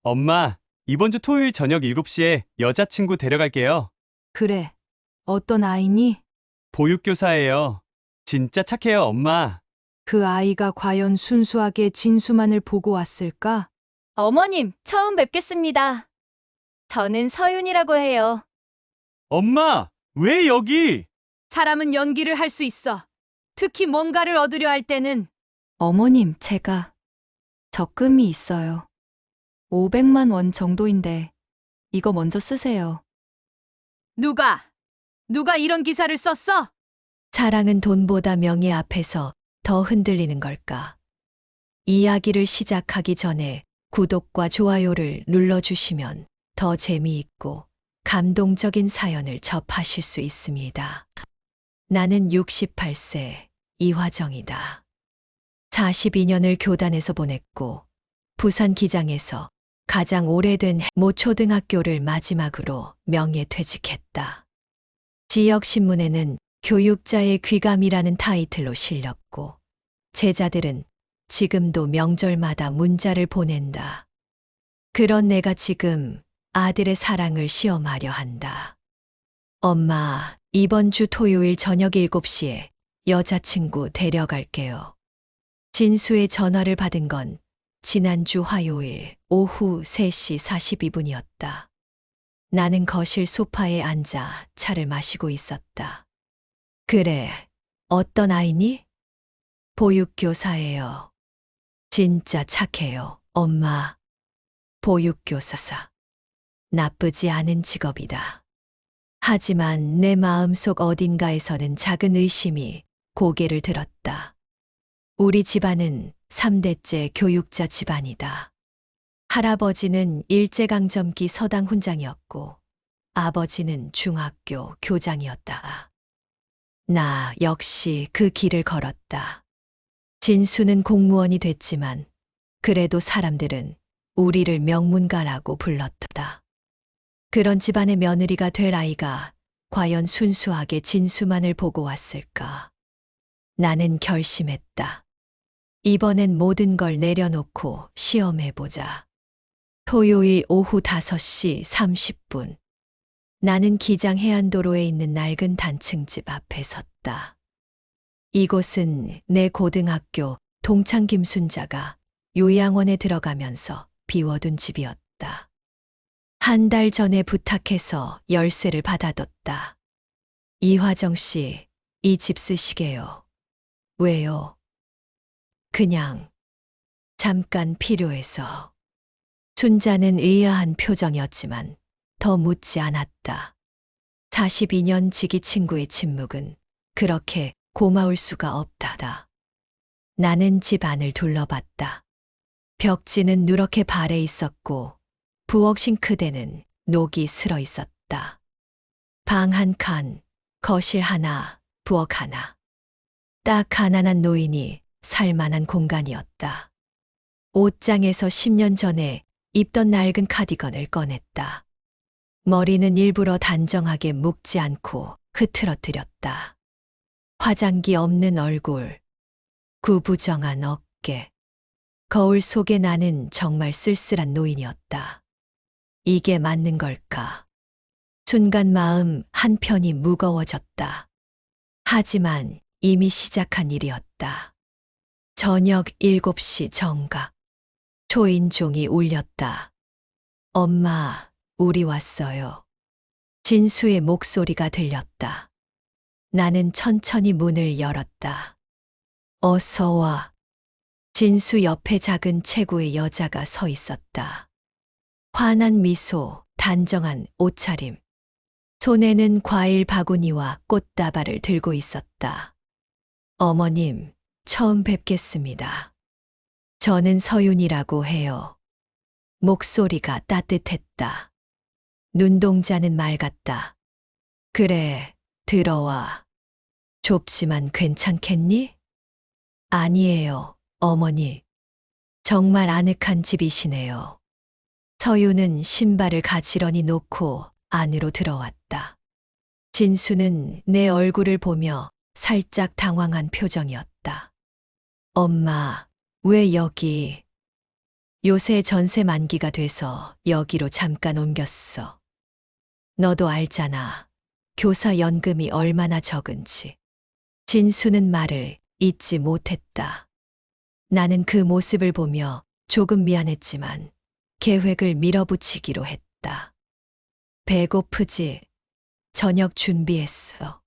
엄마, 이번 주 토요일 저녁 7시에 여자친구 데려갈게요. 그래. 어떤 아이니? 보육교사예요. 진짜 착해요, 엄마. 그 아이가 과연 순수하게 진수만을 보고 왔을까? 어머님, 처음 뵙겠습니다. 저는 서윤이라고 해요. 엄마, 왜 여기? 사람은 연기를 할 수 있어. 특히 뭔가를 얻으려 할 때는. 어머님, 제가 적금이 있어요. 500만 원 정도인데 이거 먼저 쓰세요. 누가 이런 기사를 썼어? 사랑은 돈보다 명예 앞에서 더 흔들리는 걸까? 이야기를 시작하기 전에 구독과 좋아요를 눌러주시면 더 재미있고 감동적인 사연을 접하실 수 있습니다. 나는 68세 이화정이다. 42년을 교단에서 보냈고 부산 기장에서 가장 오래된 모 초등학교를 마지막으로 명예퇴직했다. 지역신문에는 교육자의 귀감이라는 타이틀로 실렸고 제자들은 지금도 명절마다 문자를 보낸다. 그런 내가 지금 아들의 사랑을 시험하려 한다. 엄마, 이번 주 토요일 저녁 7시에 여자친구 데려갈게요. 진수의 전화를 받은 건 지난주 화요일 오후 3시 42분이었다. 나는 거실 소파에 앉아 차를 마시고 있었다. 그래, 어떤 아이니? 보육교사예요. 진짜 착해요, 엄마. 보육교사사. 나쁘지 않은 직업이다. 하지만 내 마음속 어딘가에서는 작은 의심이 고개를 들었다. 우리 집안은 3대째 교육자 집안이다. 할아버지는 일제강점기 서당 훈장이었고 아버지는 중학교 교장이었다. 나 역시 그 길을 걸었다. 진수는 공무원이 됐지만 그래도 사람들은 우리를 명문가라고 불렀다. 그런 집안의 며느리가 될 아이가 과연 순수하게 진수만을 보고 왔을까? 나는 결심했다. 이번엔 모든 걸 내려놓고 시험해보자. 토요일 오후 5시 30분. 나는 기장 해안도로에 있는 낡은 단층집 앞에 섰다. 이곳은 내 고등학교 동창 김순자가 요양원에 들어가면서 비워둔 집이었다. 한 달 전에 부탁해서 열쇠를 받아뒀다. 이화정 씨, 이 집 쓰시게요. 왜요? 그냥 잠깐 필요해서. 순자는 의아한 표정이었지만 더 묻지 않았다. 42년 지기 친구의 침묵은 그렇게 고마울 수가 없다다. 나는 집 안을 둘러봤다. 벽지는 누렇게 발해 있었고 부엌 싱크대는 녹이 슬어 있었다. 방 한 칸, 거실 하나, 부엌 하나. 딱 가난한 노인이 살만한 공간이었다. 옷장에서 10년 전에 입던 낡은 카디건을 꺼냈다. 머리는 일부러 단정하게 묶지 않고 흐트러뜨렸다. 화장기 없는 얼굴, 구부정한 어깨. 거울 속에 나는 정말 쓸쓸한 노인이었다. 이게 맞는 걸까? 순간 마음 한편이 무거워졌다. 하지만 이미 시작한 일이었다. 저녁 7시 정각. 초인종이 울렸다. 엄마, 우리 왔어요. 진수의 목소리가 들렸다. 나는 천천히 문을 열었다. 어서 와. 진수 옆에 작은 체구의 여자가 서 있었다. 환한 미소, 단정한 옷차림. 손에는 과일 바구니와 꽃다발을 들고 있었다. 어머님, 처음 뵙겠습니다. 저는 서윤이라고 해요. 목소리가 따뜻했다. 눈동자는 맑았다. 그래, 들어와. 좁지만 괜찮겠니? 아니에요, 어머니. 정말 아늑한 집이시네요. 서윤은 신발을 가지런히 놓고 안으로 들어왔다. 진수는 내 얼굴을 보며 살짝 당황한 표정이었다. 엄마, 왜 여기? 요새 전세 만기가 돼서 여기로 잠깐 옮겼어. 너도 알잖아. 교사 연금이 얼마나 적은지. 진수는 말을 잊지 못했다. 나는 그 모습을 보며 조금 미안했지만 계획을 밀어붙이기로 했다. 배고프지? 저녁 준비했어.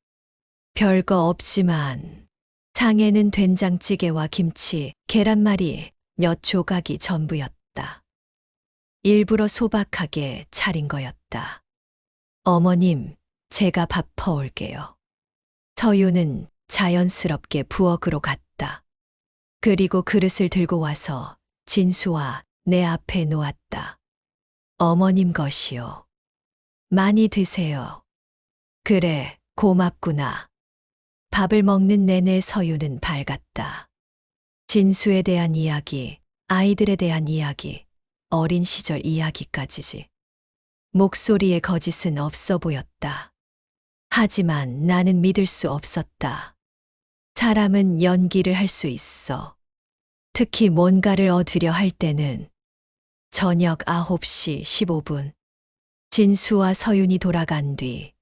별거 없지만 상에는 된장찌개와 김치, 계란말이 몇 조각이 전부였다. 일부러 소박하게 차린 거였다. 어머님, 제가 밥 퍼올게요. 서유는 자연스럽게 부엌으로 갔다. 그리고 그릇을 들고 와서 진수와 내 앞에 놓았다. 어머님 것이요. 많이 드세요. 그래, 고맙구나. 밥을 먹는 내내 서유는 밝았다. 진수에 대한 이야기, 아이들에 대한 이야기, 어린 시절 이야기까지지. 목소리에 거짓은 없어 보였다. 하지만 나는 믿을 수 없었다. 사람은 연기를 할 수 있어. 특히 뭔가를 얻으려 할 때는. 저녁 9시 15분. 진수와 서윤이 돌아간 뒤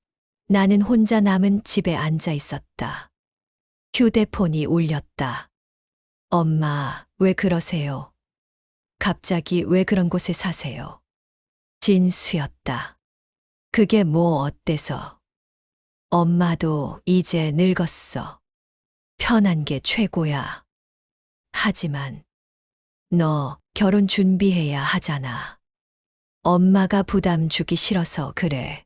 나는 혼자 남은 집에 앉아 있었다. 휴대폰이 울렸다. 엄마, 왜 그러세요? 갑자기 왜 그런 곳에 사세요? 진수였다. 그게 뭐 어때서? 엄마도 이제 늙었어. 편한 게 최고야. 하지만 너 결혼 준비해야 하잖아. 엄마가 부담 주기 싫어서 그래.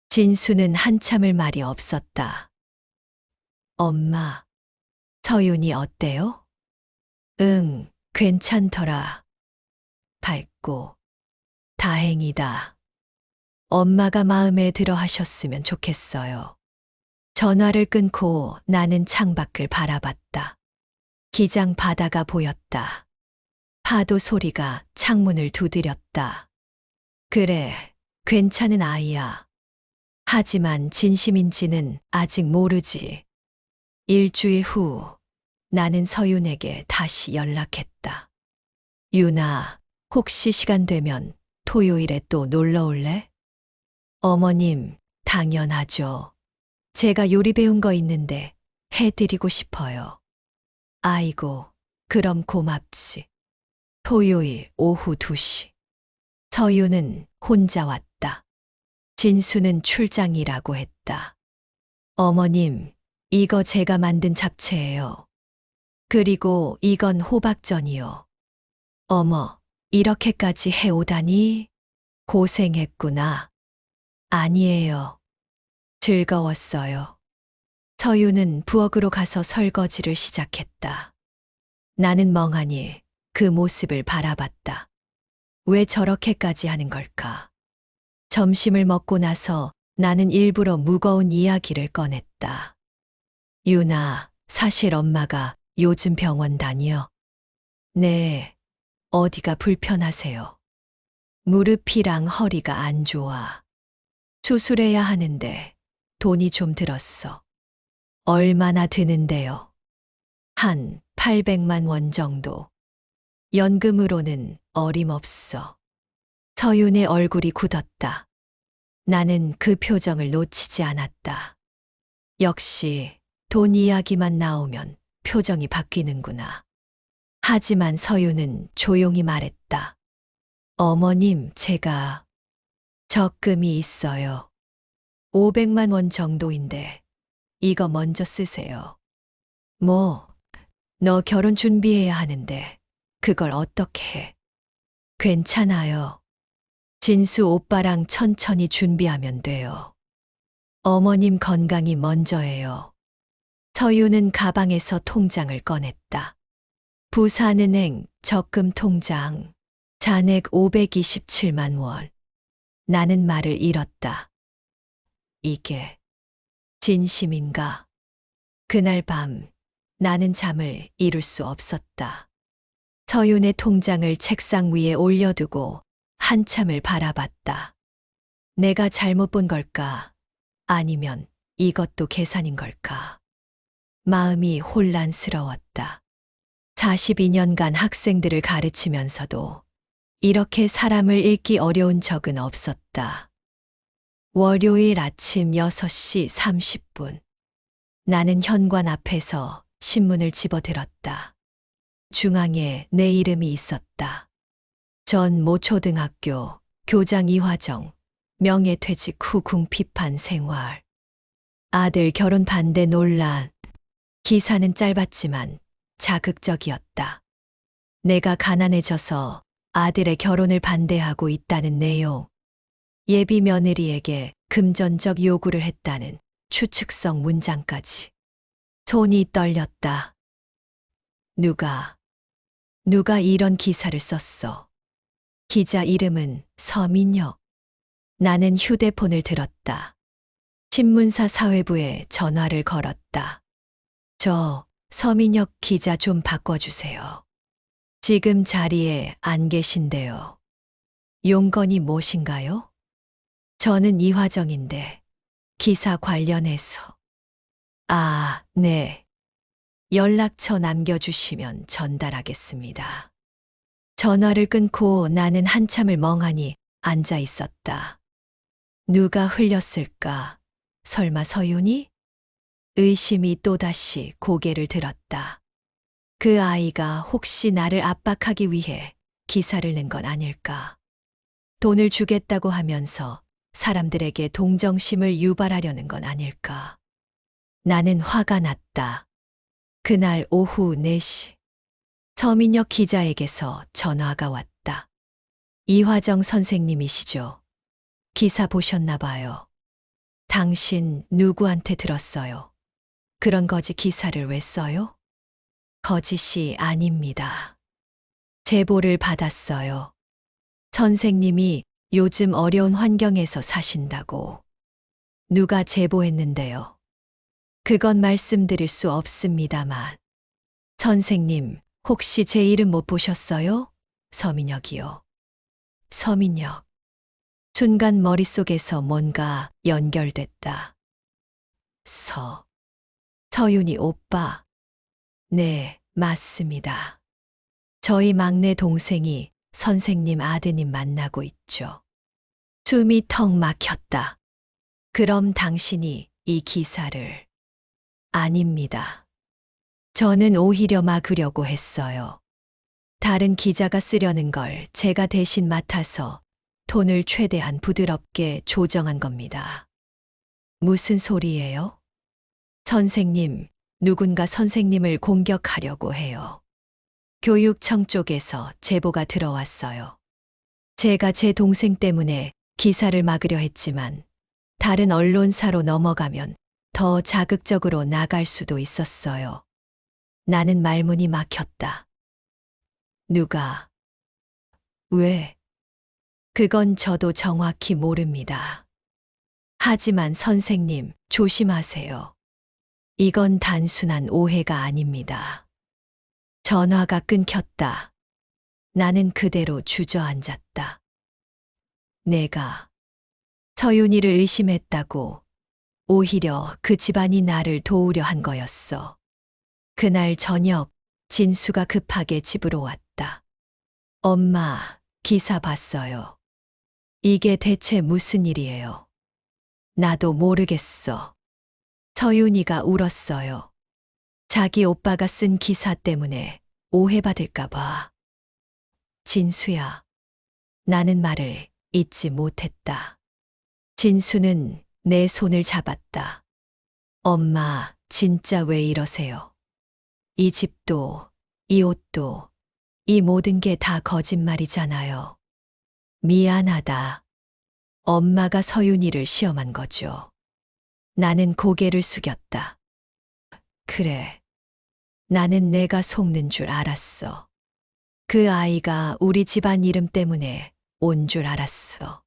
진수는 한참을 말이 없었다. 엄마, 서윤이 어때요? 응, 괜찮더라. 밝고. 다행이다. 엄마가 마음에 들어 하셨으면 좋겠어요. 전화를 끊고 나는 창밖을 바라봤다. 기장 바다가 보였다. 파도 소리가 창문을 두드렸다. 그래, 괜찮은 아이야. 하지만 진심인지는 아직 모르지. 일주일 후 나는 서윤에게 다시 연락했다. 윤아, 혹시 시간 되면 토요일에 또 놀러 올래? 어머님, 당연하죠. 제가 요리 배운 거 있는데 해드리고 싶어요. 아이고, 그럼 고맙지. 토요일 오후 2시. 서윤은 혼자 왔다. 진수는 출장이라고 했다. 어머님, 이거 제가 만든 잡채예요. 그리고 이건 호박전이요. 어머, 이렇게까지 해오다니? 고생했구나. 아니에요. 즐거웠어요. 서윤은 부엌으로 가서 설거지를 시작했다. 나는 멍하니 그 모습을 바라봤다. 왜 저렇게까지 하는 걸까? 점심을 먹고 나서 나는 일부러 무거운 이야기를 꺼냈다. 윤아, 사실 엄마가 요즘 병원 다녀. 네, 어디가 불편하세요? 무릎이랑 허리가 안 좋아. 수술해야 하는데 돈이 좀 들었어. 얼마나 드는데요? 한 800만 원 정도. 연금으로는 어림없어. 서윤의 얼굴이 굳었다. 나는 그 표정을 놓치지 않았다. 역시 돈 이야기만 나오면 표정이 바뀌는구나. 하지만 서윤은 조용히 말했다. 어머님, 제가 적금이 있어요. 500만 원 정도인데 이거 먼저 쓰세요. 뭐, 너 결혼 준비해야 하는데 그걸 어떻게 해? 괜찮아요. 진수 오빠랑 천천히 준비하면 돼요. 어머님 건강이 먼저예요. 서윤은 가방에서 통장을 꺼냈다. 부산은행 적금 통장, 잔액 527만 원. 나는 말을 잃었다. 이게 진심인가? 그날 밤 나는 잠을 이룰 수 없었다. 서윤의 통장을 책상 위에 올려두고 한참을 바라봤다. 내가 잘못 본 걸까? 아니면 이것도 계산인 걸까? 마음이 혼란스러웠다. 42년간 학생들을 가르치면서도 이렇게 사람을 읽기 어려운 적은 없었다. 월요일 아침 6시 30분. 나는 현관 앞에서 신문을 집어들었다. 중앙에 내 이름이 있었다. 전 모초등학교 교장 이화정, 명예퇴직 후 궁핍한 생활. 아들 결혼 반대 논란. 기사는 짧았지만 자극적이었다. 내가 가난해져서 아들의 결혼을 반대하고 있다는 내용. 예비 며느리에게 금전적 요구를 했다는 추측성 문장까지. 손이 떨렸다. 누가 이런 기사를 썼어? 기자 이름은 서민혁. 나는 휴대폰을 들었다. 신문사 사회부에 전화를 걸었다. 저 서민혁 기자 좀 바꿔주세요. 지금 자리에 안 계신데요. 용건이 무엇인가요? 저는 이화정인데 기사 관련해서. 아, 네. 연락처 남겨주시면 전달하겠습니다. 전화를 끊고 나는 한참을 멍하니 앉아 있었다. 누가 흘렸을까? 설마 서윤이? 의심이 또다시 고개를 들었다. 그 아이가 혹시 나를 압박하기 위해 기사를 낸 건 아닐까? 돈을 주겠다고 하면서 사람들에게 동정심을 유발하려는 건 아닐까? 나는 화가 났다. 그날 오후 4시. 서민혁 기자에게서 전화가 왔다. 이화정 선생님이시죠? 기사 보셨나 봐요. 당신 누구한테 들었어요? 그런 거짓 기사를 왜 써요? 거짓이 아닙니다. 제보를 받았어요. 선생님이 요즘 어려운 환경에서 사신다고. 누가 제보했는데요? 그건 말씀드릴 수 없습니다만. 선생님, 혹시 제 이름 못 보셨어요? 서민혁이요. 서민혁. 순간 머릿속에서 뭔가 연결됐다. 서윤이 오빠. 네, 맞습니다. 저희 막내 동생이 선생님 아드님 만나고 있죠. 숨이 턱 막혔다. 그럼 당신이 이 기사를. 아닙니다. 저는 오히려 막으려고 했어요. 다른 기자가 쓰려는 걸 제가 대신 맡아서 톤을 최대한 부드럽게 조정한 겁니다. 무슨 소리예요? 선생님, 누군가 선생님을 공격하려고 해요. 교육청 쪽에서 제보가 들어왔어요. 제가 제 동생 때문에 기사를 막으려 했지만 다른 언론사로 넘어가면 더 자극적으로 나갈 수도 있었어요. 나는 말문이 막혔다. 누가? 왜? 그건 저도 정확히 모릅니다. 하지만 선생님, 조심하세요. 이건 단순한 오해가 아닙니다. 전화가 끊겼다. 나는 그대로 주저앉았다. 내가 서윤이를 의심했다고. 오히려 그 집안이 나를 도우려 한 거였어. 그날 저녁, 진수가 급하게 집으로 왔다. 엄마, 기사 봤어요. 이게 대체 무슨 일이에요? 나도 모르겠어. 서윤이가 울었어요. 자기 오빠가 쓴 기사 때문에 오해받을까봐. 진수야. 나는 말을 잇지 못했다. 진수는 내 손을 잡았다. 엄마, 진짜 왜 이러세요? 이 집도, 이 옷도, 이 모든 게 다 거짓말이잖아요. 미안하다. 엄마가 서윤이를 시험한 거죠. 나는 고개를 숙였다. 그래. 나는 내가 속는 줄 알았어. 그 아이가 우리 집안 이름 때문에 온 줄 알았어.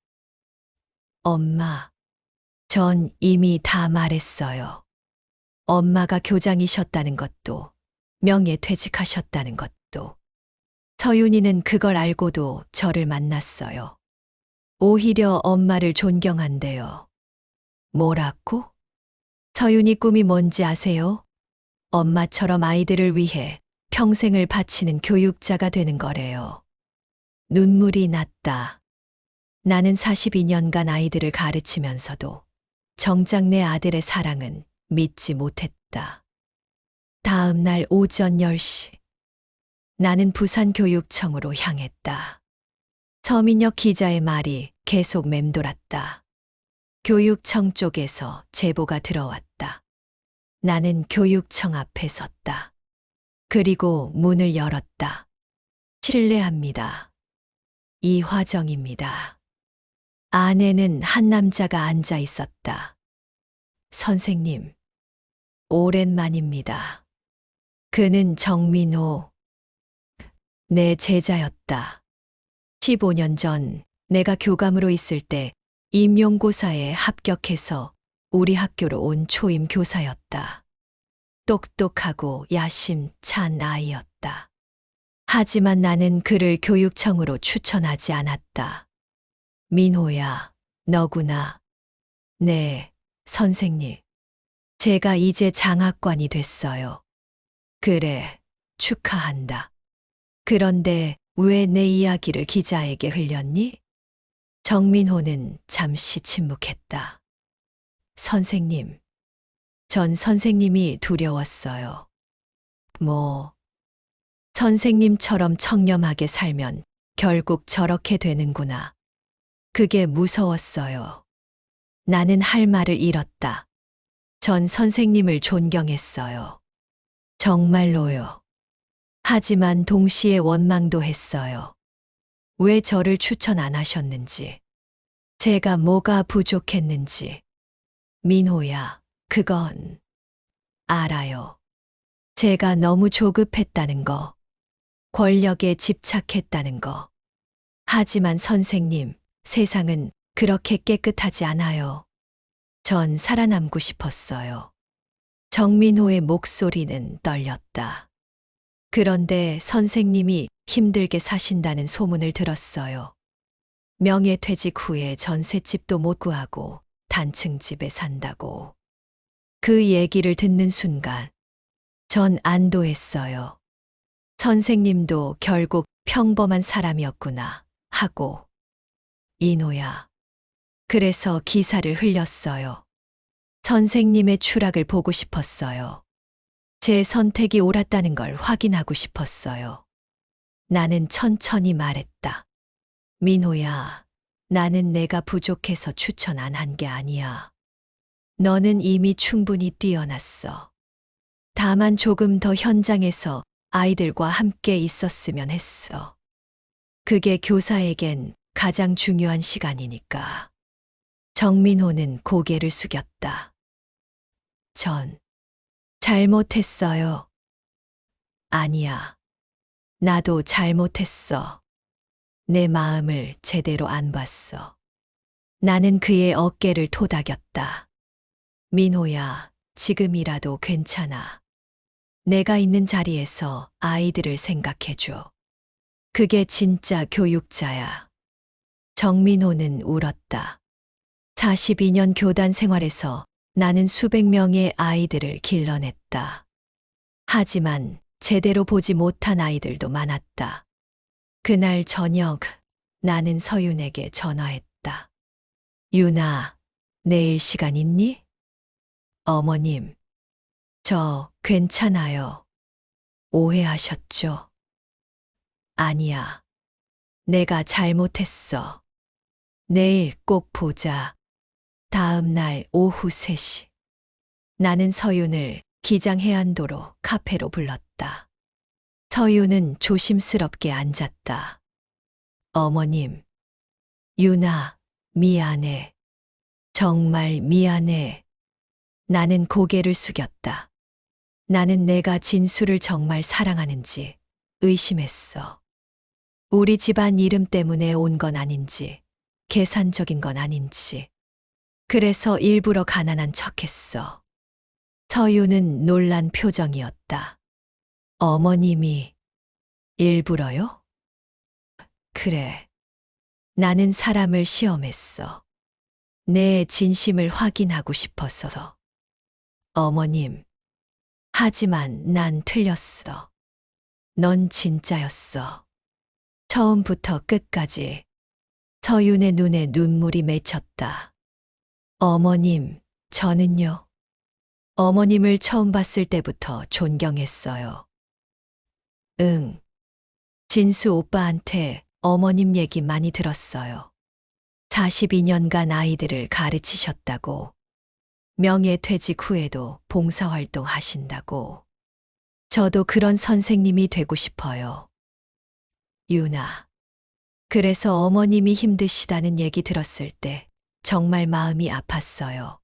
엄마, 전 이미 다 말했어요. 엄마가 교장이셨다는 것도, 명예퇴직하셨다는 것도. 서윤이는 그걸 알고도 저를 만났어요. 오히려 엄마를 존경한대요. 뭐라고? 서윤이 꿈이 뭔지 아세요? 엄마처럼 아이들을 위해 평생을 바치는 교육자가 되는 거래요. 눈물이 났다. 나는 42년간 아이들을 가르치면서도 정작 내 아들의 사랑은 믿지 못했다. 다음 날 오전 10시. 나는 부산교육청으로 향했다. 서민혁 기자의 말이 계속 맴돌았다. 교육청 쪽에서 제보가 들어왔다. 나는 교육청 앞에 섰다. 그리고 문을 열었다. 실례합니다. 이화정입니다. 안에는 한 남자가 앉아 있었다. 선생님, 오랜만입니다. 그는 정민호, 내 제자였다. 15년 전 내가 교감으로 있을 때 임용고사에 합격해서 우리 학교로 온 초임 교사였다. 똑똑하고 야심찬 아이였다. 하지만 나는 그를 교육청으로 추천하지 않았다. 민호야, 너구나. 네, 선생님. 제가 이제 장학관이 됐어요. 그래, 축하한다. 그런데 왜 내 이야기를 기자에게 흘렸니? 정민호는 잠시 침묵했다. 선생님, 전 선생님이 두려웠어요. 선생님처럼 청렴하게 살면 결국 저렇게 되는구나. 그게 무서웠어요. 나는 할 말을 잃었다. 전 선생님을 존경했어요. 정말로요. 하지만 동시에 원망도 했어요. 왜 저를 추천 안 하셨는지, 제가 뭐가 부족했는지. 민호야, 그건 알아요. 제가 너무 조급했다는 거, 권력에 집착했다는 거. 하지만 선생님, 세상은 그렇게 깨끗하지 않아요. 전 살아남고 싶었어요. 정민호의 목소리는 떨렸다. 그런데 선생님이 힘들게 사신다는 소문을 들었어요. 명예퇴직 후에 전셋집도 못 구하고 단층 집에 산다고. 그 얘기를 듣는 순간 전 안도했어요. 선생님도 결국 평범한 사람이었구나 하고. 이노야. 그래서 기사를 흘렸어요. 선생님의 추락을 보고 싶었어요. 제 선택이 옳았다는 걸 확인하고 싶었어요. 나는 천천히 말했다. 민호야, 나는 내가 부족해서 추천 안 한 게 아니야. 너는 이미 충분히 뛰어났어. 다만 조금 더 현장에서 아이들과 함께 있었으면 했어. 그게 교사에겐 가장 중요한 시간이니까. 정민호는 고개를 숙였다. 전 잘못했어요. 아니야. 나도 잘못했어. 내 마음을 제대로 안 봤어. 나는 그의 어깨를 토닥였다. 민호야, 지금이라도 괜찮아. 내가 있는 자리에서 아이들을 생각해줘. 그게 진짜 교육자야. 정민호는 울었다. 42년 교단 생활에서 나는 수백 명의 아이들을 길러냈다. 하지만 제대로 보지 못한 아이들도 많았다. 그날 저녁 나는 서윤에게 전화했다. 윤아, 내일 시간 있니? 어머님, 저 괜찮아요. 오해하셨죠? 아니야. 내가 잘못했어. 내일 꼭 보자. 다음 날 오후 3시. 나는 서윤을 기장 해안도로 카페로 불렀다. 서윤은 조심스럽게 앉았다. 어머님, 윤아, 미안해. 정말 미안해. 나는 고개를 숙였다. 나는 내가 진수를 정말 사랑하는지 의심했어. 우리 집안 이름 때문에 온 건 아닌지, 계산적인 건 아닌지. 그래서 일부러 가난한 척했어. 서윤은 놀란 표정이었다. 어머님이 일부러요? 그래. 나는 사람을 시험했어. 내 진심을 확인하고 싶어서. 어머님. 하지만 난 틀렸어. 넌 진짜였어. 처음부터 끝까지 서윤의 눈에 눈물이 맺혔다. 어머님, 저는요. 어머님을 처음 봤을 때부터 존경했어요. 응. 진수 오빠한테 어머님 얘기 많이 들었어요. 42년간 아이들을 가르치셨다고. 명예퇴직 후에도 봉사활동 하신다고. 저도 그런 선생님이 되고 싶어요. 유나. 그래서 어머님이 힘드시다는 얘기 들었을 때 정말 마음이 아팠어요.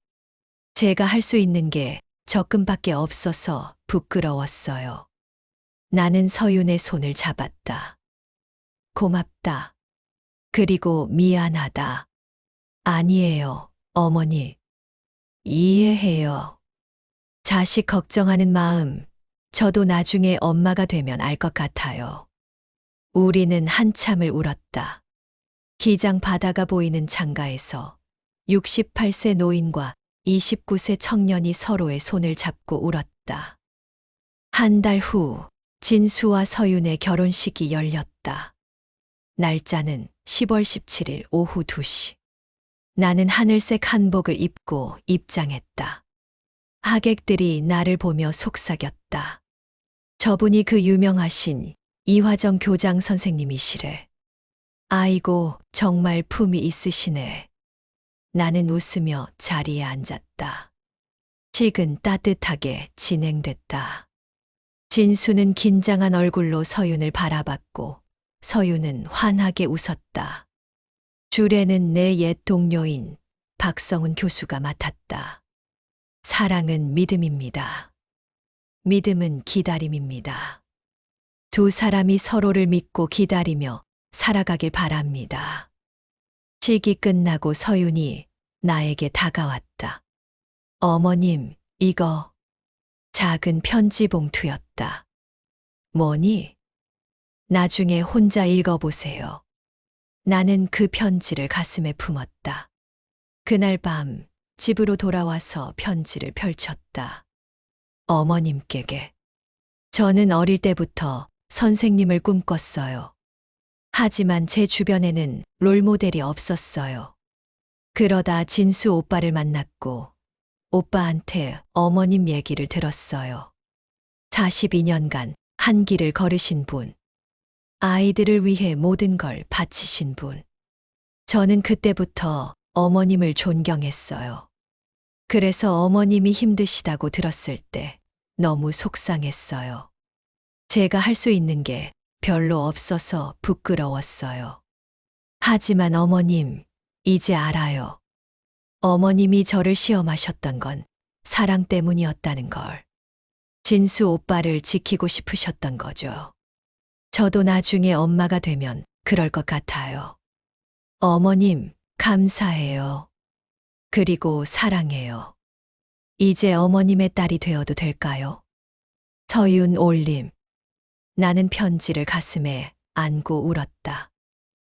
제가 할 수 있는 게 적금밖에 없어서 부끄러웠어요. 나는 서윤의 손을 잡았다. 고맙다. 그리고 미안하다. 아니에요, 어머니. 이해해요. 자식 걱정하는 마음, 저도 나중에 엄마가 되면 알 것 같아요. 우리는 한참을 울었다. 기장 바다가 보이는 창가에서 68세 노인과 29세 청년이 서로의 손을 잡고 울었다. 한 달 후, 진수와 서윤의 결혼식이 열렸다. 날짜는 10월 17일 오후 2시. 나는 하늘색 한복을 입고 입장했다. 하객들이 나를 보며 속삭였다. 저분이 그 유명하신 이화정 교장 선생님이시래. 아이고, 정말 품이 있으시네. 나는 웃으며 자리에 앉았다. 식은 따뜻하게 진행됐다. 진수는 긴장한 얼굴로 서윤을 바라봤고 서윤은 환하게 웃었다. 주례는 내 옛 동료인 박성훈 교수가 맡았다. 사랑은 믿음입니다. 믿음은 기다림입니다. 두 사람이 서로를 믿고 기다리며 살아가길 바랍니다. 식이 끝나고 서윤이 나에게 다가왔다. 어머님, 이거 작은 편지 봉투였다. 뭐니? 나중에 혼자 읽어보세요. 나는 그 편지를 가슴에 품었다. 그날 밤 집으로 돌아와서 편지를 펼쳤다. 어머님께게. 저는 어릴 때부터 선생님을 꿈꿨어요. 하지만 제 주변에는 롤모델이 없었어요. 그러다 진수 오빠를 만났고 오빠한테 어머님 얘기를 들었어요. 42년간 한 길을 걸으신 분. 아이들을 위해 모든 걸 바치신 분. 저는 그때부터 어머님을 존경했어요. 그래서 어머님이 힘드시다고 들었을 때 너무 속상했어요. 제가 할 수 있는 게 별로 없어서 부끄러웠어요. 하지만 어머님, 이제 알아요. 어머님이 저를 시험하셨던 건 사랑 때문이었다는 걸. 진수 오빠를 지키고 싶으셨던 거죠. 저도 나중에 엄마가 되면 그럴 것 같아요. 어머님, 감사해요. 그리고 사랑해요. 이제 어머님의 딸이 되어도 될까요? 서윤 올림. 나는 편지를 가슴에 안고 울었다.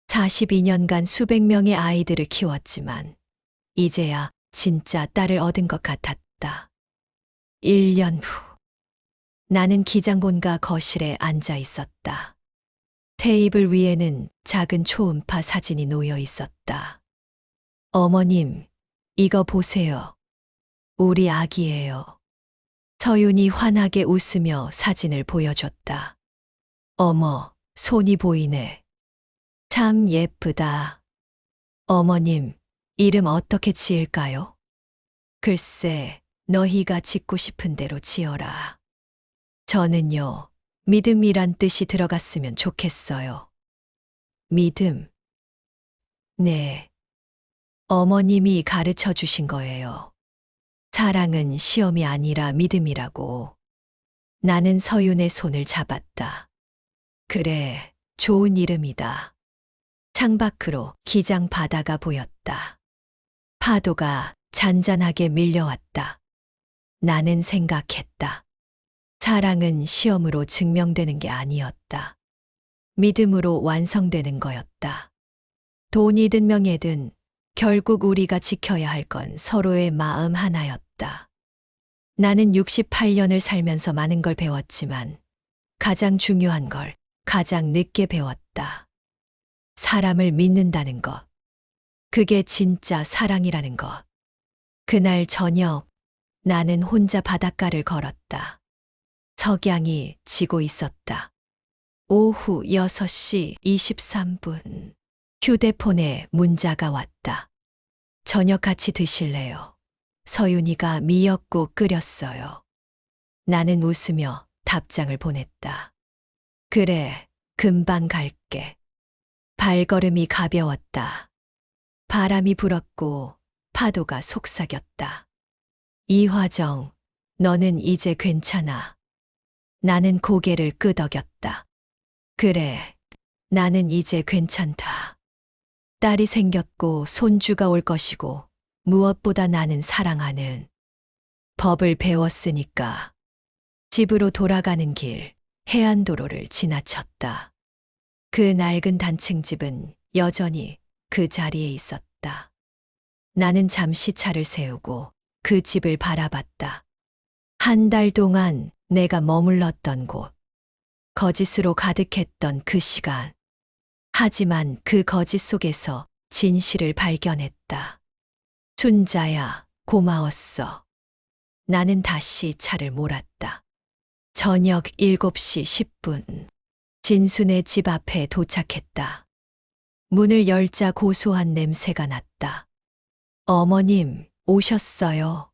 42년간 수백 명의 아이들을 키웠지만 이제야 진짜 딸을 얻은 것 같았다. 1년 후. 나는 기장본가 거실에 앉아 있었다. 테이블 위에는 작은 초음파 사진이 놓여 있었다. 어머님, 이거 보세요. 우리 아기예요. 서윤이 환하게 웃으며 사진을 보여줬다. 어머, 손이 보이네. 참 예쁘다. 어머님, 이름 어떻게 지을까요? 글쎄, 너희가 짓고 싶은 대로 지어라. 저는요, 믿음이란 뜻이 들어갔으면 좋겠어요. 믿음. 네. 어머님이 가르쳐 주신 거예요. 사랑은 시험이 아니라 믿음이라고. 나는 서윤의 손을 잡았다. 그래, 좋은 이름이다. 창밖으로 기장 바다가 보였다. 파도가 잔잔하게 밀려왔다. 나는 생각했다. 사랑은 시험으로 증명되는 게 아니었다. 믿음으로 완성되는 거였다. 돈이든 명예든 결국 우리가 지켜야 할 건 서로의 마음 하나였다. 나는 68년을 살면서 많은 걸 배웠지만 가장 중요한 걸 가장 늦게 배웠다. 사람을 믿는다는 것. 그게 진짜 사랑이라는 것. 그날 저녁 나는 혼자 바닷가를 걸었다. 석양이 지고 있었다. 오후 6시 23분. 휴대폰에 문자가 왔다. 저녁 같이 드실래요? 서윤이가 미역국 끓였어요. 나는 웃으며 답장을 보냈다. 그래, 금방 갈게. 발걸음이 가벼웠다. 바람이 불었고 파도가 속삭였다. 이화정, 너는 이제 괜찮아. 나는 고개를 끄덕였다. 그래, 나는 이제 괜찮다. 딸이 생겼고 손주가 올 것이고 무엇보다 나는 사랑하는 법을 배웠으니까. 집으로 돌아가는 길, 해안도로를 지나쳤다. 그 낡은 단층 집은 여전히 그 자리에 있었다. 나는 잠시 차를 세우고 그 집을 바라봤다. 한 달 동안 내가 머물렀던 곳, 거짓으로 가득했던 그 시간. 하지만 그 거짓 속에서 진실을 발견했다. 순자야, 고마웠어. 나는 다시 차를 몰았다. 저녁 7시 10분. 진순의 집 앞에 도착했다. 문을 열자 고소한 냄새가 났다. 어머님, 오셨어요.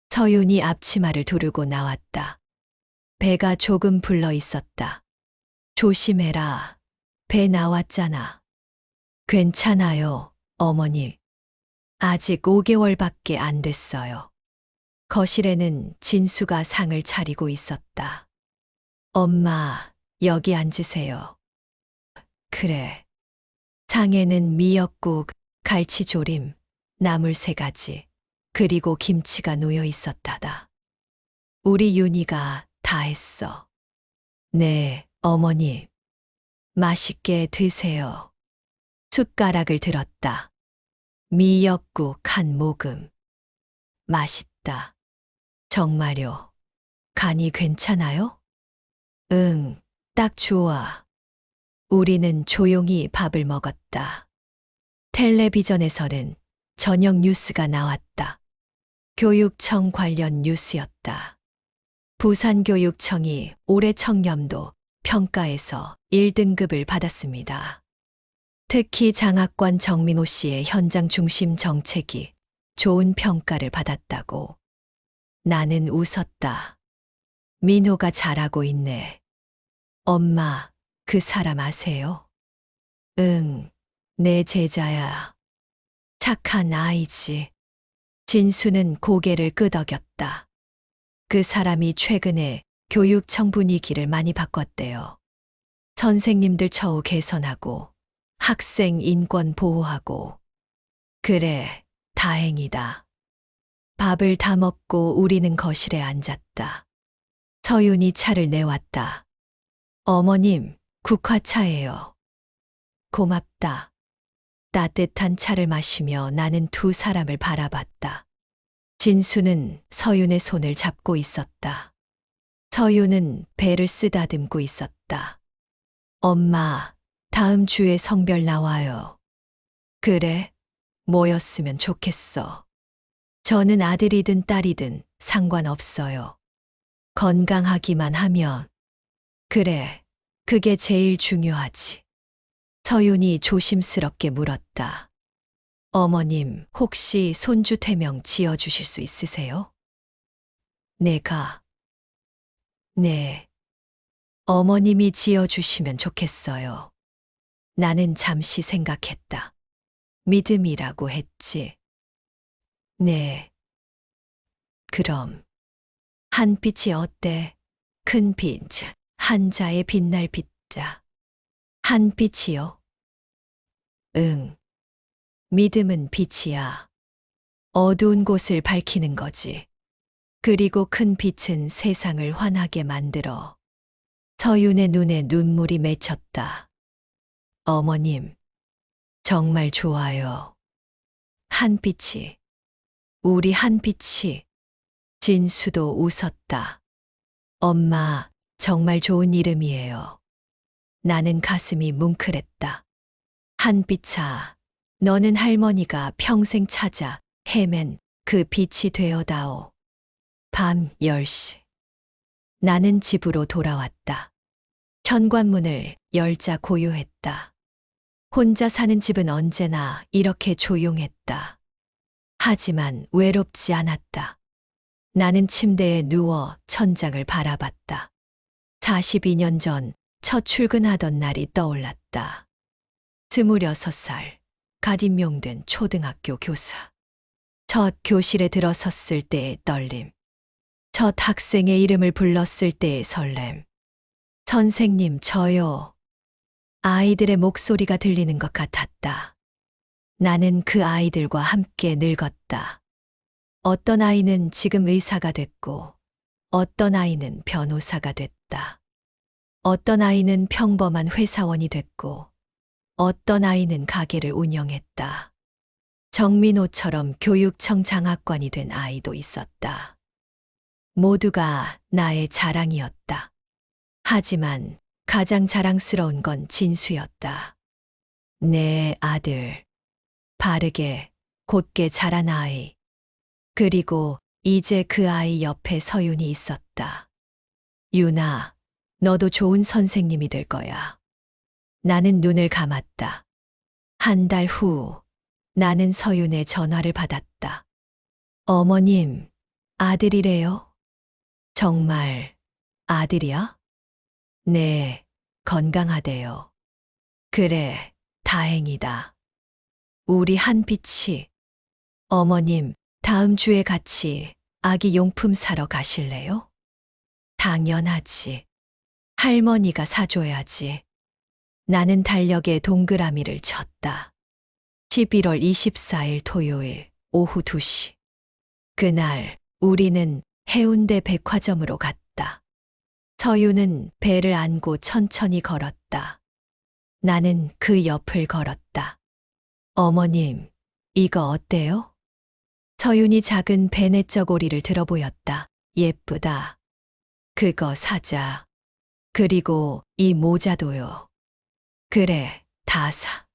서윤이 앞치마를 두르고 나왔다. 배가 조금 불러 있었다. 조심해라. 배 나왔잖아. 괜찮아요, 어머니. 아직 5개월밖에 안 됐어요. 거실에는 진수가 상을 차리고 있었다. 엄마, 여기 앉으세요. 그래. 상에는 미역국, 갈치조림, 나물 3가지, 그리고 김치가 놓여 있었다다. 우리 윤희가 다 했어. 네, 어머니. 맛있게 드세요. 숟가락을 들었다. 미역국 한 모금. 맛있다. 정말요. 간이 괜찮아요? 응, 딱 좋아. 우리는 조용히 밥을 먹었다. 텔레비전에서는 저녁 뉴스가 나왔다. 교육청 관련 뉴스였다. 부산교육청이 올해 청렴도 평가에서 1등급을 받았습니다. 특히 장학관 정민호 씨의 현장 중심 정책이 좋은 평가를 받았다고. 나는 웃었다. 민호가 잘하고 있네. 엄마, 그 사람 아세요? 응, 내 제자야. 착한 아이지. 진수는 고개를 끄덕였다. 그 사람이 최근에 교육청 분위기를 많이 바꿨대요. 선생님들 처우 개선하고 학생 인권 보호하고. 그래, 다행이다. 밥을 다 먹고 우리는 거실에 앉았다. 서윤이 차를 내왔다. 어머님, 국화차예요. 고맙다. 따뜻한 차를 마시며 나는 두 사람을 바라봤다. 진수는 서윤의 손을 잡고 있었다. 서윤은 배를 쓰다듬고 있었다. 엄마, 다음 주에 성별 나와요. 그래, 뭐였으면 좋겠어. 저는 아들이든 딸이든 상관없어요. 건강하기만 하면. 그래, 그게 제일 중요하지. 서윤이 조심스럽게 물었다. 어머님, 혹시 손주 태명 지어주실 수 있으세요? 내가. 네. 어머님이 지어주시면 좋겠어요. 나는 잠시 생각했다. 믿음이라고 했지. 네. 그럼. 한빛이 어때? 큰 빛, 한자의 빛날 빛자. 한빛이요? 응. 믿음은 빛이야. 어두운 곳을 밝히는 거지. 그리고 큰 빛은 세상을 환하게 만들어. 서윤의 눈에 눈물이 맺혔다. 어머님, 정말 좋아요. 한빛이, 우리 한빛이. 진수도 웃었다. 엄마, 정말 좋은 이름이에요. 나는 가슴이 뭉클했다. 한빛아, 너는 할머니가 평생 찾아 헤맨 그 빛이 되어다오. 밤 10시. 나는 집으로 돌아왔다. 현관문을 열자 고요했다. 혼자 사는 집은 언제나 이렇게 조용했다. 하지만 외롭지 않았다. 나는 침대에 누워 천장을 바라봤다. 42년 전 첫 출근하던 날이 떠올랐다. 26살, 갓 임용된 초등학교 교사. 첫 교실에 들어섰을 때의 떨림. 첫 학생의 이름을 불렀을 때의 설렘. 선생님, 저요. 아이들의 목소리가 들리는 것 같았다. 나는 그 아이들과 함께 늙었다. 어떤 아이는 지금 의사가 됐고, 어떤 아이는 변호사가 됐다. 어떤 아이는 평범한 회사원이 됐고, 어떤 아이는 가게를 운영했다. 정민호처럼 교육청 장학관이 된 아이도 있었다. 모두가 나의 자랑이었다. 하지만 가장 자랑스러운 건 진수였다. 내 아들. 바르게, 곧게 자란 아이. 그리고 이제 그 아이 옆에 서윤이 있었다. 윤아, 너도 좋은 선생님이 될 거야. 나는 눈을 감았다. 한 달 후, 나는 서윤의 전화를 받았다. 어머님, 아들이래요? 정말 아들이야? 네, 건강하대요. 그래, 다행이다. 우리 한빛이. 어머님, 다음 주에 같이 아기 용품 사러 가실래요? 당연하지. 할머니가 사줘야지. 나는 달력에 동그라미를 쳤다. 11월 24일 토요일 오후 2시. 그날 우리는 해운대 백화점으로 갔다. 서윤은 배를 안고 천천히 걸었다. 나는 그 옆을 걸었다. 어머님, 이거 어때요? 서윤이 작은 베네쩌 고리를 들어 보였다. 예쁘다. 그거 사자. 그리고 이 모자도요. 그래, 다 사.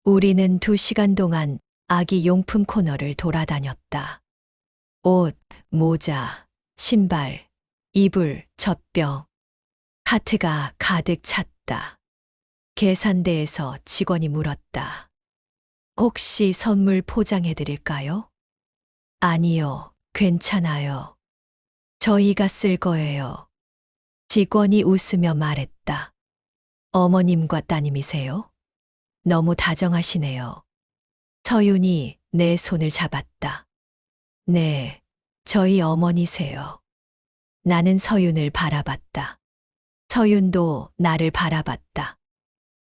우리는 2시간 동안 아기 용품 코너를 돌아다녔다. 옷, 모자, 신발, 이불, 젖병. 카트가 가득 찼다. 계산대에서 직원이 물었다. 혹시 선물 포장해 드릴까요? 아니요, 괜찮아요. 저희가 쓸 거예요. 직원이 웃으며 말했다. 어머님과 따님이세요? 너무 다정하시네요. 서윤이 내 손을 잡았다. 네, 저희 어머니세요. 나는 서윤을 바라봤다. 서윤도 나를 바라봤다.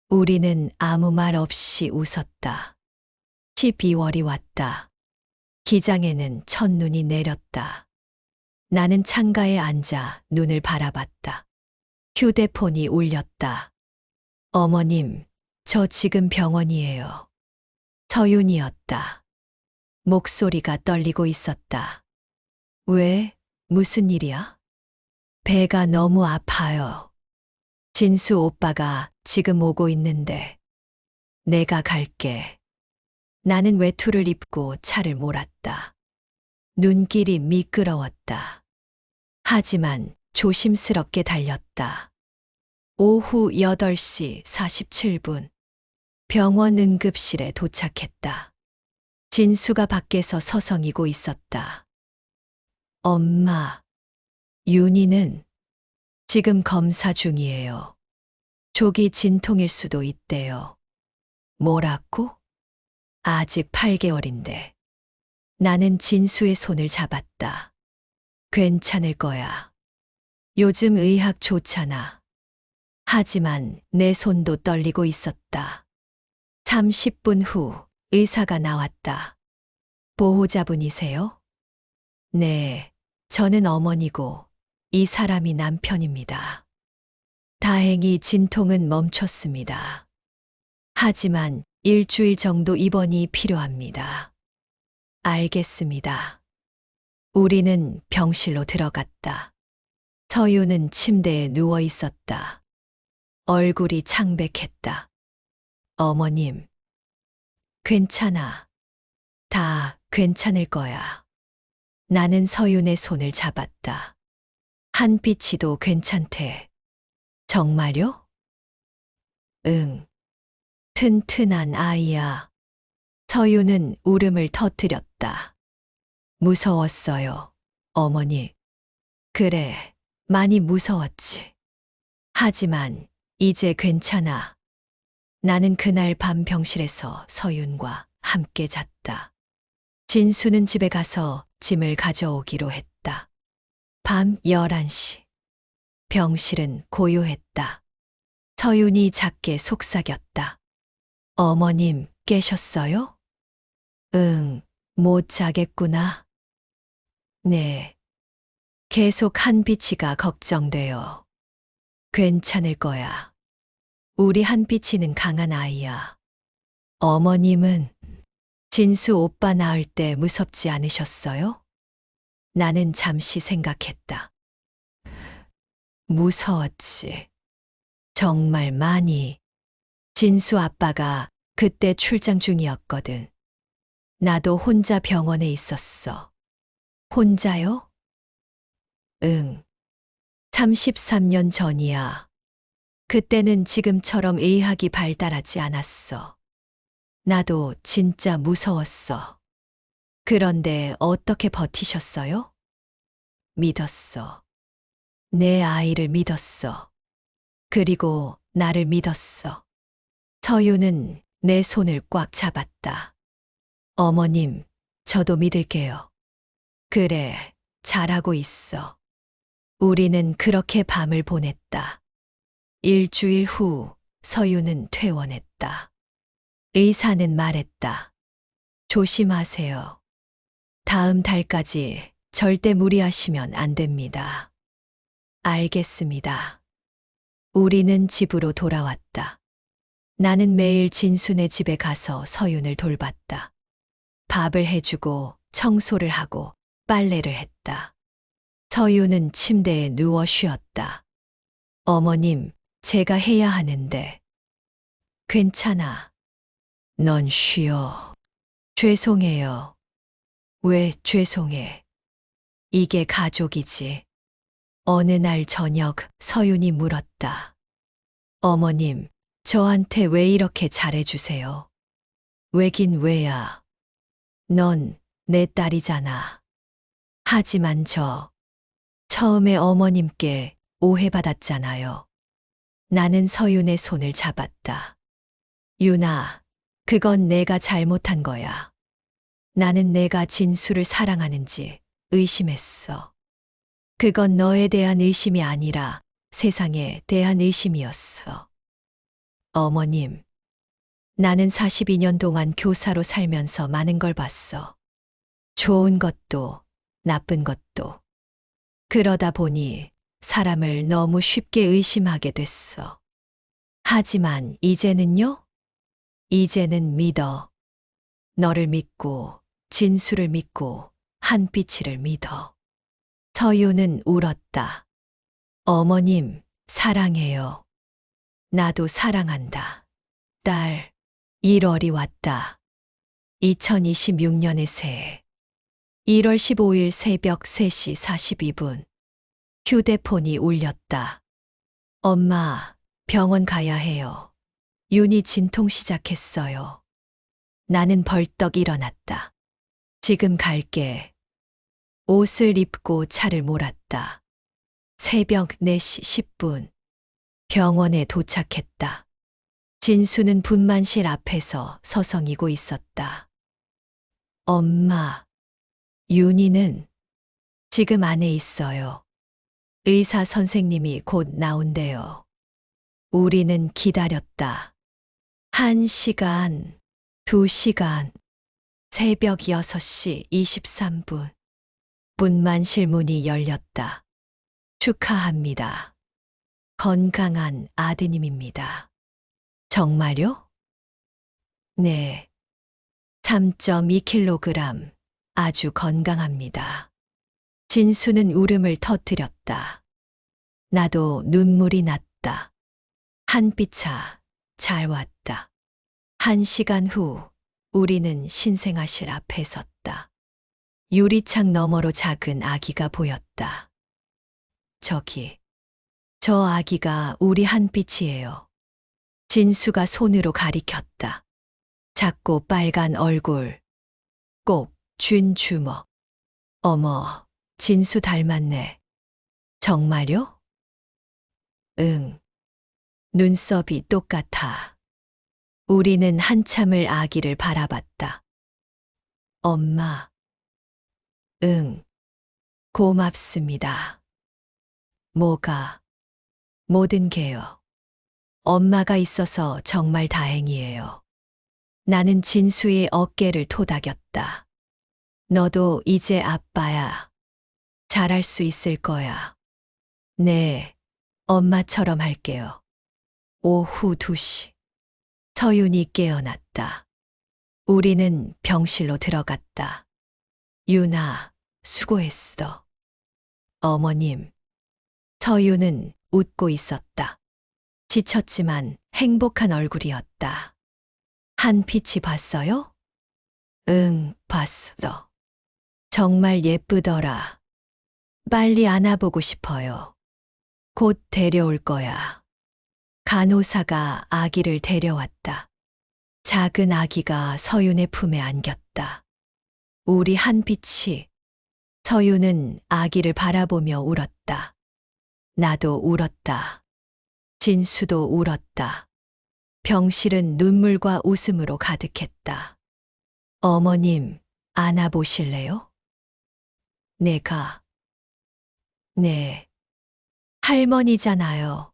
우리는 아무 말 없이 웃었다. 12월이 왔다. 기장에는 첫눈이 내렸다. 나는 창가에 앉아 눈을 바라봤다. 휴대폰이 울렸다. 어머님, 저 지금 병원이에요. 서윤이었다. 목소리가 떨리고 있었다. 왜? 무슨 일이야? 배가 너무 아파요. 진수 오빠가 지금 오고 있는데. 내가 갈게. 나는 외투를 입고 차를 몰았다. 눈길이 미끄러웠다. 하지만 조심스럽게 달렸다. 오후 8시 47분. 병원 응급실에 도착했다. 진수가 밖에서 서성이고 있었다. 엄마, 윤희는 지금 검사 중이에요. 조기 진통일 수도 있대요. 뭐라고? 아직 8개월인데. 나는 진수의 손을 잡았다. 괜찮을 거야. 요즘 의학 좋잖아. 하지만 내 손도 떨리고 있었다. 30분 후 의사가 나왔다. 보호자분이세요? 네, 저는 어머니고 이 사람이 남편입니다. 다행히 진통은 멈췄습니다. 하지만 일주일 정도 입원이 필요합니다. 알겠습니다. 우리는 병실로 들어갔다. 서윤은 침대에 누워 있었다. 얼굴이 창백했다. 어머님, 괜찮아. 다 괜찮을 거야. 나는 서윤의 손을 잡았다. 한빛이도 괜찮대. 정말요? 응. 튼튼한 아이야. 서윤은 울음을 터뜨렸다. 무서웠어요, 어머니. 그래, 많이 무서웠지. 하지만 이제 괜찮아. 나는 그날 밤 병실에서 서윤과 함께 잤다. 진수는 집에 가서 짐을 가져오기로 했다. 밤 11시. 병실은 고요했다. 서윤이 작게 속삭였다. 어머님, 깨셨어요? 응, 못 자겠구나. 네. 계속 한빛이가 걱정돼요. 괜찮을 거야. 우리 한빛이는 강한 아이야. 어머님은 진수 오빠 낳을 때 무섭지 않으셨어요? 나는 잠시 생각했다. 무서웠지. 정말 많이. 진수 아빠가 그때 출장 중이었거든. 나도 혼자 병원에 있었어. 혼자요? 응. 33년 전이야. 그때는 지금처럼 의학이 발달하지 않았어. 나도 진짜 무서웠어. 그런데 어떻게 버티셨어요? 믿었어. 내 아이를 믿었어. 그리고 나를 믿었어. 서윤은 내 손을 꽉 잡았다. 어머님, 저도 믿을게요. 그래, 잘하고 있어. 우리는 그렇게 밤을 보냈다. 일주일 후 서윤은 퇴원했다. 의사는 말했다. 조심하세요. 다음 달까지 절대 무리하시면 안 됩니다. 알겠습니다. 우리는 집으로 돌아왔다. 나는 매일 진순의 집에 가서 서윤을 돌봤다. 밥을 해주고 청소를 하고 빨래를 했다. 서윤은 침대에 누워 쉬었다. 어머님, 제가 해야 하는데. 괜찮아. 넌 쉬어. 죄송해요. 왜 죄송해? 이게 가족이지. 어느 날 저녁 서윤이 물었다. 어머님, 저한테 왜 이렇게 잘해주세요? 왜긴 왜야. 넌 내 딸이잖아. 하지만 처음에 어머님께 오해받았잖아요. 나는 서윤의 손을 잡았다. 윤아, 그건 내가 잘못한 거야. 나는 내가 진수를 사랑하는지 의심했어. 그건 너에 대한 의심이 아니라 세상에 대한 의심이었어. 어머님, 나는 42년 동안 교사로 살면서 많은 걸 봤어. 좋은 것도 나쁜 것도. 그러다 보니 사람을 너무 쉽게 의심하게 됐어. 하지만 이제는요? 이제는 믿어. 너를 믿고, 진수를 믿고, 한빛이를 믿어. 서윤은 울었다. 어머님, 사랑해요. 나도 사랑한다. 딸, 1월이 왔다. 2026년의 새해. 1월 15일 새벽 3시 42분. 휴대폰이 울렸다. 엄마, 병원 가야 해요. 윤이 진통 시작했어요. 나는 벌떡 일어났다. 지금 갈게. 옷을 입고 차를 몰았다. 새벽 4시 10분. 병원에 도착했다. 진수는 분만실 앞에서 서성이고 있었다. 엄마, 윤희는 지금 안에 있어요. 의사 선생님이 곧 나온대요. 우리는 기다렸다. 1시간, 2시간, 새벽 6시 23분. 분만실 문이 열렸다. 축하합니다. 건강한 아드님입니다. 정말요? 네. 3.2kg. 아주 건강합니다. 진수는 울음을 터뜨렸다. 나도 눈물이 났다. 한빛아, 잘 왔다. 1시간 후 우리는 신생아실 앞에 섰다. 유리창 너머로 작은 아기가 보였다. 저기, 저 아기가 우리 한빛이에요. 진수가 손으로 가리켰다. 작고 빨간 얼굴, 꼭 쥔 주먹. 어머, 진수 닮았네. 정말요? 응. 눈썹이 똑같아. 우리는 한참을 아기를 바라봤다. 엄마. 응. 고맙습니다. 뭐가? 모든 게요. 엄마가 있어서 정말 다행이에요. 나는 진수의 어깨를 토닥였다. 너도 이제 아빠야. 잘할 수 있을 거야. 네, 엄마처럼 할게요. 오후 2시. 서윤이 깨어났다. 우리는 병실로 들어갔다. 유나, 수고했어. 어머님. 서윤은 웃고 있었다. 지쳤지만 행복한 얼굴이었다. 한빛이 봤어요? 응, 봤어. 정말 예쁘더라. 빨리 안아보고 싶어요. 곧 데려올 거야. 간호사가 아기를 데려왔다. 작은 아기가 서윤의 품에 안겼다. 우리 한빛이. 서윤은 아기를 바라보며 울었다. 나도 울었다. 진수도 울었다. 병실은 눈물과 웃음으로 가득했다. 어머님, 안아보실래요? 내가. 네. 할머니잖아요.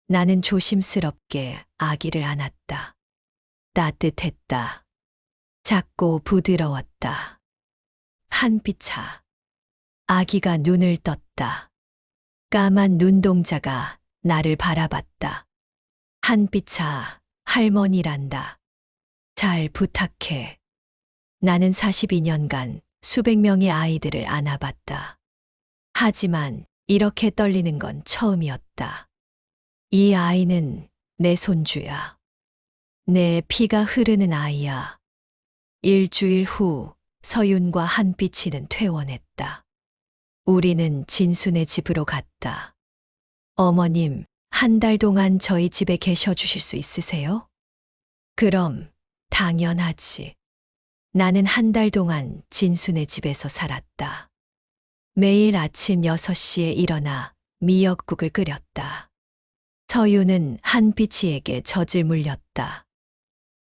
나는 조심스럽게 아기를 안았다. 따뜻했다. 작고 부드러웠다. 한빛아. 아기가 눈을 떴다. 까만 눈동자가 나를 바라봤다. 한빛아, 할머니란다. 잘 부탁해. 나는 42년간 수백 명의 아이들을 안아봤다. 하지만 이렇게 떨리는 건 처음이었다. 이 아이는 내 손주야. 내 피가 흐르는 아이야. 일주일 후 서윤과 한빛이는 퇴원했다. 우리는 진수네 집으로 갔다. 어머님, 1달 동안 저희 집에 계셔 주실 수 있으세요? 그럼, 당연하지. 나는 1달 동안 진수네 집에서 살았다. 매일 아침 6시에 일어나 미역국을 끓였다. 서윤은 한빛이에게 젖을 물렸다.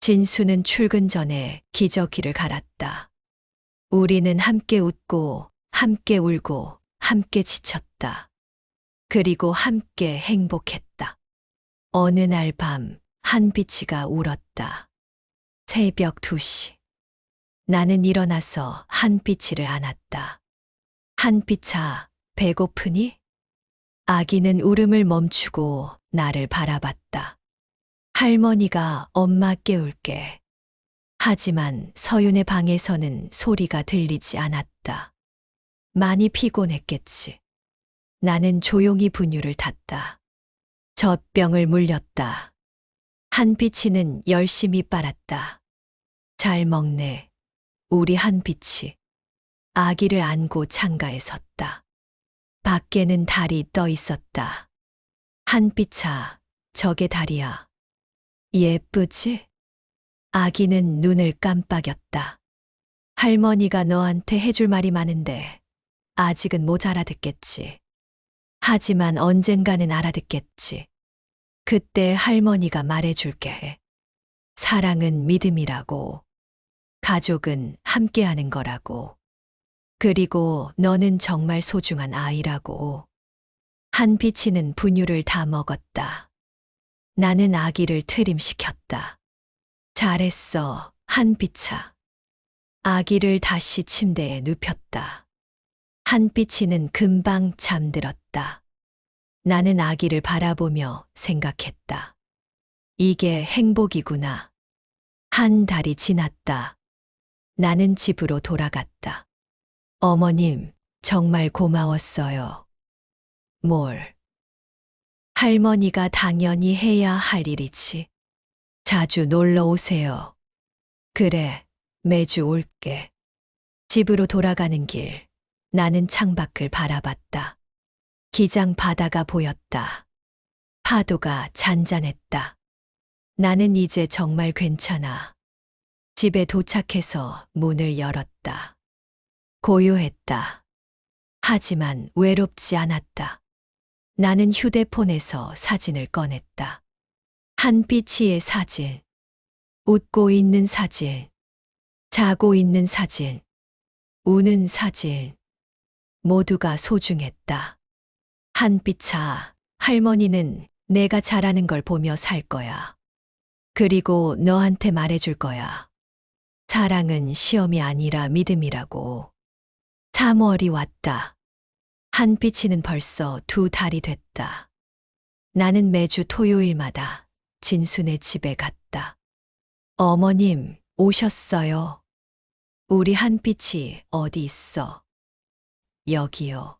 진수는 출근 전에 기저귀를 갈았다. 우리는 함께 웃고, 함께 울고, 함께 지쳤다. 그리고 함께 행복했다. 어느 날 밤, 한빛이가 울었다. 새벽 2시. 나는 일어나서 한빛이를 안았다. 한빛아, 배고프니? 아기는 울음을 멈추고 나를 바라봤다. 할머니가 엄마 깨울게. 하지만 서윤의 방에서는 소리가 들리지 않았다. 많이 피곤했겠지. 나는 조용히 분유를 탔다. 젖병을 물렸다. 한빛이는 열심히 빨았다. 잘 먹네. 우리 한빛이. 아기를 안고 창가에 섰다. 밖에는 달이 떠 있었다. 한빛아, 저게 달이야. 예쁘지? 아기는 눈을 깜빡였다. 할머니가 너한테 해줄 말이 많은데 아직은 못 알아듣겠지. 하지만 언젠가는 알아듣겠지. 그때 할머니가 말해줄게. 사랑은 믿음이라고. 가족은 함께하는 거라고. 그리고 너는 정말 소중한 아이라고. 한빛이는 분유를 다 먹었다. 나는 아기를 트림시켰다. 잘했어, 한빛아. 아기를 다시 침대에 눕혔다. 한빛이는 금방 잠들었다. 나는 아기를 바라보며 생각했다. 이게 행복이구나. 1달이 지났다. 나는 집으로 돌아갔다. 어머님, 정말 고마웠어요. 뭘? 할머니가 당연히 해야 할 일이지. 자주 놀러 오세요. 그래, 매주 올게. 집으로 돌아가는 길, 나는 창밖을 바라봤다. 기장 바다가 보였다. 파도가 잔잔했다. 나는 이제 정말 괜찮아. 집에 도착해서 문을 열었다. 고요했다. 하지만 외롭지 않았다. 나는 휴대폰에서 사진을 꺼냈다. 한빛이의 사진, 웃고 있는 사진, 자고 있는 사진, 우는 사진, 모두가 소중했다. 한빛아, 할머니는 내가 잘하는 걸 보며 살 거야. 그리고 너한테 말해줄 거야. 사랑은 시험이 아니라 믿음이라고. 3월이 왔다. 한빛이는 벌써 2달이 됐다. 나는 매주 토요일마다 진순의 집에 갔다. 어머님, 오셨어요. 우리 한빛이 어디 있어? 여기요.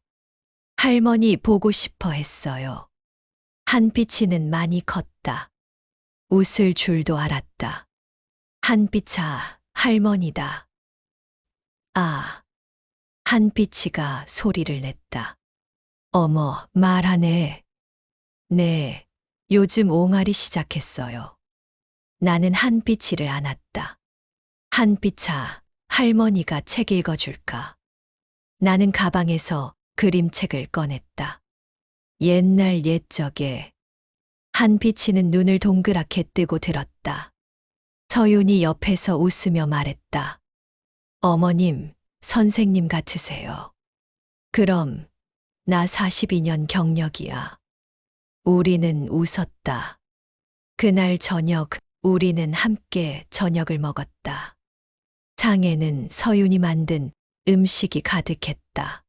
할머니 보고 싶어 했어요. 한빛이는 많이 컸다. 웃을 줄도 알았다. 한빛아, 할머니다. 아, 한빛이가 소리를 냈다. 어머, 말하네. 네, 요즘 옹알이 시작했어요. 나는 한빛이를 안았다. 한빛아, 할머니가 책 읽어줄까? 나는 가방에서 그림책을 꺼냈다. 옛날 옛적에 한빛이는 눈을 동그랗게 뜨고 들었다. 서윤이 옆에서 웃으며 말했다. 어머님, 선생님 같으세요. 그럼 나 42년 경력이야. 우리는 웃었다. 그날 저녁 우리는 함께 저녁을 먹었다. 상에는 서윤이 만든 음식이 가득했다.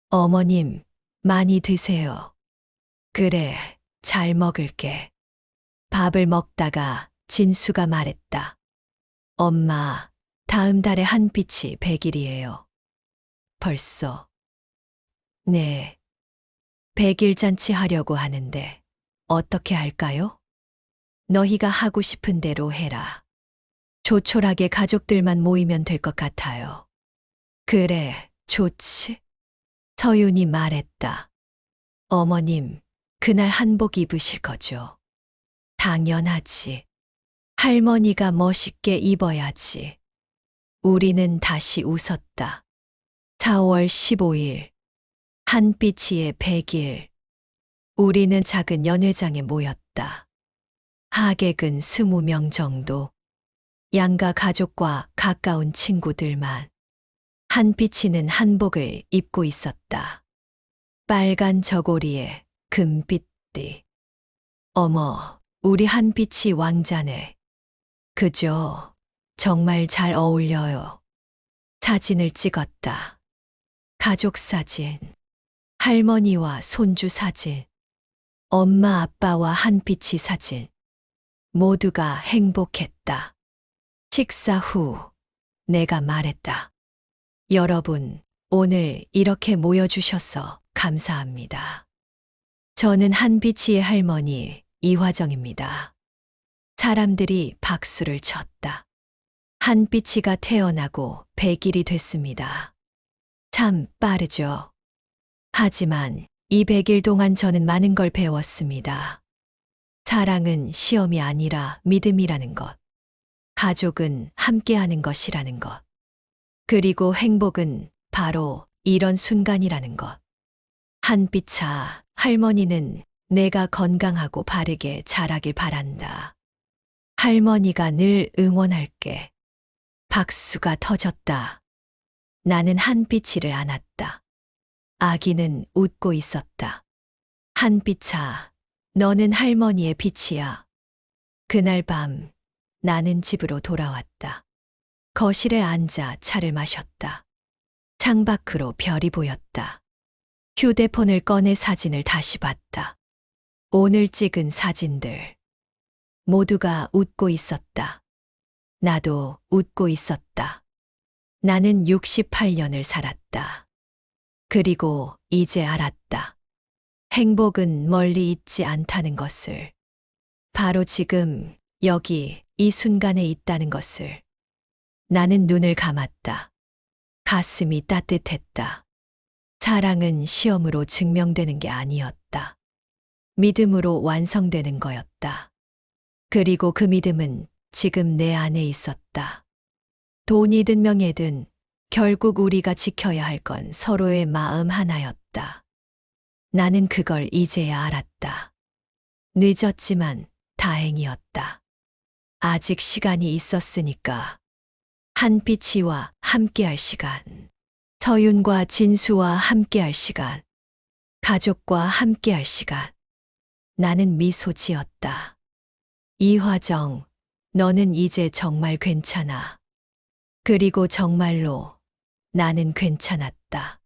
어머님, 많이 드세요. 그래, 잘 먹을게. 밥을 먹다가 진수가 말했다. 엄마, 다음 달에 한빛이 100일이에요. 벌써. 네. 100일 잔치 하려고 하는데 어떻게 할까요? 너희가 하고 싶은 대로 해라. 조촐하게 가족들만 모이면 될 것 같아요. 그래, 좋지. 서윤이 말했다. 어머님, 그날 한복 입으실 거죠? 당연하지. 할머니가 멋있게 입어야지. 우리는 다시 웃었다. 4월 15일, 한빛이의 100일. 우리는 작은 연회장에 모였다. 하객은 20명 정도. 양가 가족과 가까운 친구들만. 한빛이는 한복을 입고 있었다. 빨간 저고리에 금빛띠. 어머, 우리 한빛이 왕자네. 그죠? 정말 잘 어울려요. 사진을 찍었다. 가족 사진, 할머니와 손주 사진, 엄마 아빠와 한빛이 사진. 모두가 행복했다. 식사 후 내가 말했다. 여러분, 오늘 이렇게 모여주셔서 감사합니다. 저는 한빛이의 할머니 이화정입니다. 사람들이 박수를 쳤다. 한빛이가 태어나고 100일이 됐습니다. 참 빠르죠. 하지만 이 100일 동안 저는 많은 걸 배웠습니다. 사랑은 시험이 아니라 믿음이라는 것. 가족은 함께하는 것이라는 것. 그리고 행복은 바로 이런 순간이라는 것. 한빛아, 할머니는 내가 건강하고 바르게 자라길 바란다. 할머니가 늘 응원할게. 박수가 터졌다. 나는 한빛이를 안았다. 아기는 웃고 있었다. 한빛아, 너는 할머니의 빛이야. 그날 밤 나는 집으로 돌아왔다. 거실에 앉아 차를 마셨다. 창밖으로 별이 보였다. 휴대폰을 꺼내 사진을 다시 봤다. 오늘 찍은 사진들. 모두가 웃고 있었다. 나도 웃고 있었다. 나는 68년을 살았다. 그리고 이제 알았다. 행복은 멀리 있지 않다는 것을. 바로 지금 여기 이 순간에 있다는 것을. 나는 눈을 감았다. 가슴이 따뜻했다. 사랑은 시험으로 증명되는 게 아니었다. 믿음으로 완성되는 거였다. 그리고 그 믿음은 지금 내 안에 있었다. 돈이든 명예든 결국 우리가 지켜야 할 건 서로의 마음 하나였다. 나는 그걸 이제야 알았다. 늦었지만 다행이었다. 아직 시간이 있었으니까. 한빛이와 함께할 시간. 서윤과 진수와 함께할 시간. 가족과 함께할 시간. 나는 미소 지었다. 이화정, 너는 이제 정말 괜찮아. 그리고 정말로 나는 괜찮았다.